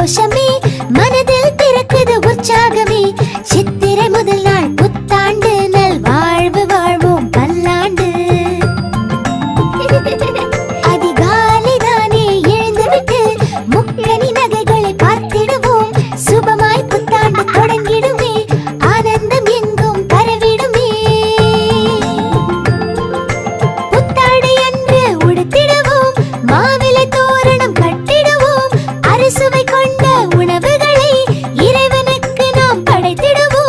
சந்தோஷமே மனதில் பிறக்குது உற்சாகமே. சித்திரை முதல் நாள் புத்தாண்டு நல் வாழ்வு வாழ்வோம் பல்லாண்டு. அதிகாலை தானே எழுந்துவிட்டு முக்கணி நகைகளை பார்த்திடுவோம். சுபமாய் புத்தாண்டு தொடங்கிடுமே, ஆனந்தம் எங்கும் பரவிடுமே. புத்தாடை அன்று உடுத்திடுவோம், மாவிலை தோரணம் கட்டிடுவோம். அறுசுவை கொண்ட உணவுகளை இறைவனுக்கு நாம் படைத்திடுவோம்.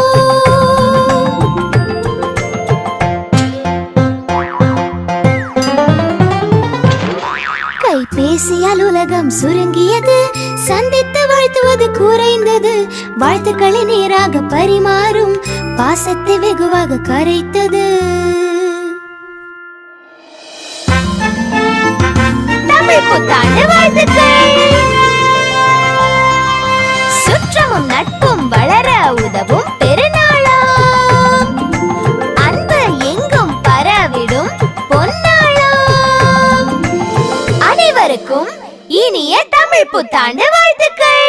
கைபேசியால் உலகம் சுருங்கியது, சந்தித்து வாழ்த்துவது குறைந்தது. வாழ்த்துக்களை நேராக பரிமாறும் பாசத்தை வெகுவாக கரைத்தது. தமிழ் புத்தாண்டு வாழ்த்துக்கள். சுற்றமும் நட்பும் வளர உதவும் பெருநாளாம். அன்பு எங்கும் பரவிடும் பொன்னாளாம். அனைவருக்கும் இனிய தமிழ் புத்தாண்டு வாழ்த்துக்கள்.